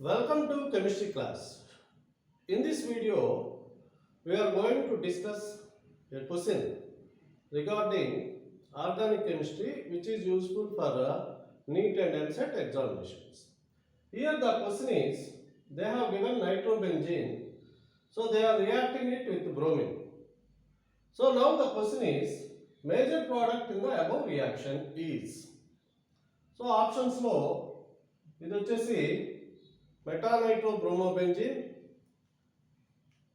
Welcome to chemistry class. In this video, we are going to discuss a question regarding organic chemistry which is useful for NEET and EAMCET examinations. Here the question is, they have given nitrobenzene, so they are reacting it with bromine. So now the question is, major product in the above reaction is. So options lo ఇది వచ్చేసి మెటానైట్రోబ్రోమోబెంజీన్,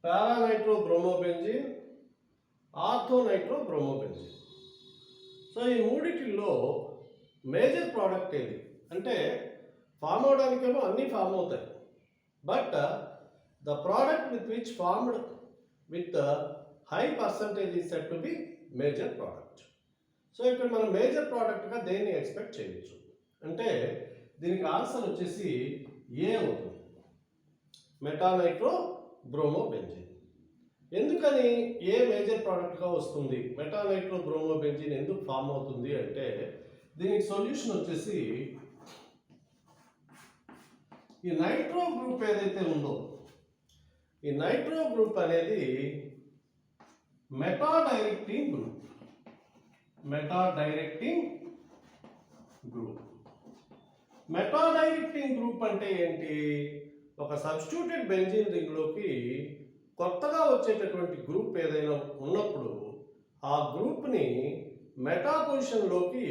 పారానైట్రోబ్రోమోబెంజీన్, ఆర్థోనైట్రోబ్రోమోబెంజీన్. So ఈ మూడిటిల్లో major product ఏది అంటే form అవడానికేమో అన్నీ form అవుతాయి, but the product with which formed with high percentage is set to be major product. So ఇక్కడ మనం major ప్రోడక్ట్గా దేన్ని ఎక్స్పెక్ట్ చేయొచ్చు అంటే దీనికి ఆన్సర్ వచ్చేసి ఏ అవుతుంది, మెటానైట్రోబ్రోమోబెంజీన్. ఎందుకని ఏ మేజర్ ప్రోడక్ట్గా వస్తుంది, మెటానైట్రోబ్రోమోబెంజీన్ ఎందుకు ఫామ్ అవుతుంది అంటే దీనికి సొల్యూషన్ వచ్చేసి ఈ నైట్రో గ్రూప్ ఏదైతే ఉందో ఈ నైట్రో గ్రూప్ అనేది మెటాడైరెక్టింగ్ గ్రూప్. మెటాడైరెక్టింగ్ గ్రూప్ మెటాడైరెక్టింగ్ గ్రూప్ అంటే ఏంటి, ఒక సబ్స్టిట్యూటెడ్ బెంజీన్ రింగ్లోకి కొత్తగా వచ్చేటటువంటి గ్రూప్ ఏదైనా ఉన్నప్పుడు ఆ గ్రూప్ని మెటా పొజిషన్లోకి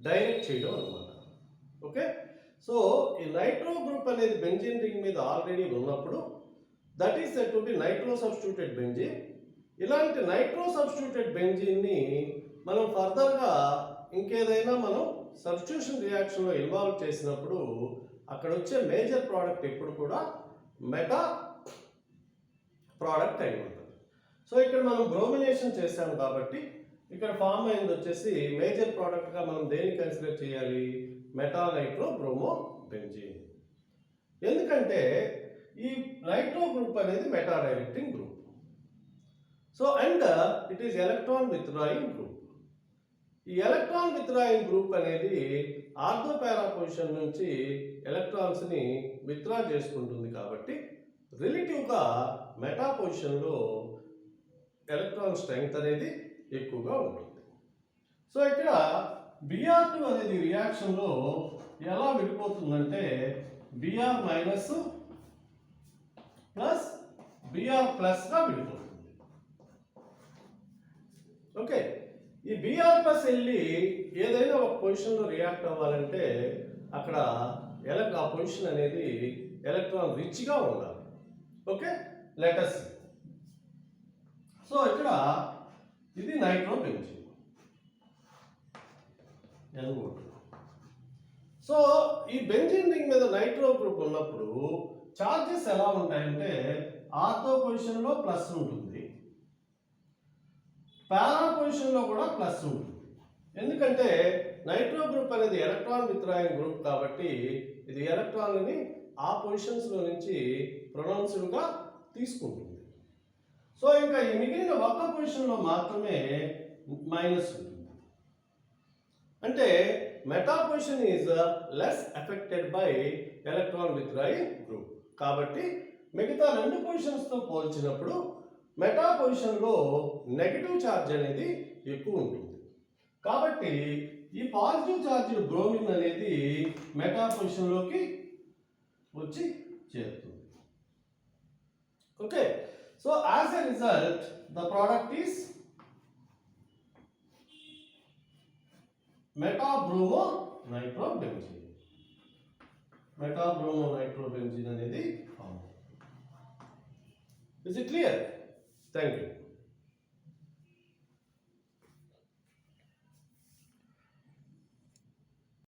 డైరెక్ట్ చేయడం అన్నమాట. ఓకే, సో ఈ నైట్రో గ్రూప్ అనేది బెంజీన్ రింగ్ మీద ఆల్రెడీ ఉన్నప్పుడు that is set to be nitro substituted benzene. ఇలాంటి నైట్రో సబ్స్టిట్యూటెడ్ బెంజీన్ని మనం ఫర్దర్గా ఇంకేదైనా మనం సబ్స్టిట్యూషన్ రియాక్షన్లో ఇన్వాల్వ్ చేసినప్పుడు అక్కడ వచ్చే మేజర్ ప్రోడక్ట్ ఎప్పుడు కూడా మెటా ప్రోడక్ట్ అయి ఉంటుంది. సో ఇక్కడ మనం బ్రోమినేషన్ చేసాం కాబట్టి ఇక్కడ ఫామ్ అయింది వచ్చేసి మేజర్ ప్రోడక్ట్గా మనం దేన్ని కన్సిడర్ చేయాలి, మెటానైట్రోబ్రోమోబెంజీన్. ఎందుకంటే ఈ నైట్రో గ్రూప్ అనేది meta directing group. So and it is electron withdrawing group. ఈ ఎలక్ట్రాన్ విత్డ్రాయింగ్ గ్రూప్ అనేది ఆర్థో పారా పొజిషన్ నుంచి ఎలక్ట్రాన్స్ని విత్డ్రా చేసుకుంటుంది కాబట్టి రిలేటివ్గా మెటా పొజిషన్లో ఎలక్ట్రాన్ స్ట్రెంగ్త్ అనేది ఎక్కువగా ఉంటుంది. సో ఇక్కడ Br2 అనేది రియాక్షన్లో ఎలా విడిపోతుందంటే Br మైనస్ ప్లస్ Br ప్లస్గా విడిపోతుంది. ఓకే, ఈ Br ప్లస్ వెళ్ళి ఏదైనా ఒక పొజిషన్లో రియాక్ట్ అవ్వాలంటే అక్కడ ఆ పొజిషన్ అనేది ఎలక్ట్రాన్ రిచ్గా ఉండాలి. Okay, let's. సో ఇక్కడ ఇది నైట్రోబెంజీన్ N2. సో ఈ బెంజీన్ రింగ్ మీద నైట్రో గ్రూప్ ఉన్నప్పుడు చార్జెస్ ఎలా ఉంటాయంటే ఆర్థో పొజిషన్లో ప్లస్ ఉంటుంది, పారా పొజిషన్లో కూడా ప్లస్ ఉంటుంది. ఎందుకంటే నైట్రో గ్రూప్ అనేది ఎలక్ట్రాన్ విత్డ్రాయింగ్ గ్రూప్ కాబట్టి ఇది ఎలక్ట్రాన్ని ఆ పొజిషన్స్లో నుంచి ప్రొనౌన్స్డ్గా తీసుకుంటుంది. సో ఇంకా ఈ మిగిలిన ఒక్క పొజిషన్లో మాత్రమే మైనస్ ఉంటుంది. అంటే meta position is less affected by electron withdrawing group. కాబట్టి మిగతా రెండు పొజిషన్స్తో పోల్చినప్పుడు మెటా పొజిషన్లో నెగటివ్ ఛార్జ్ అనేది ఎక్కువ ఉంటుంది. కాబట్టి ఈ పాజిటివ్ ఛార్జ్డ్ బ్రోమిన్ అనేది మెటా పొజిషన్లోకి వచ్చి చేరుతుంది. Okay, so as a result the product is metabromonitrobenzene. Metabromonitrobenzene అనేది form. Is it clear? Thank you.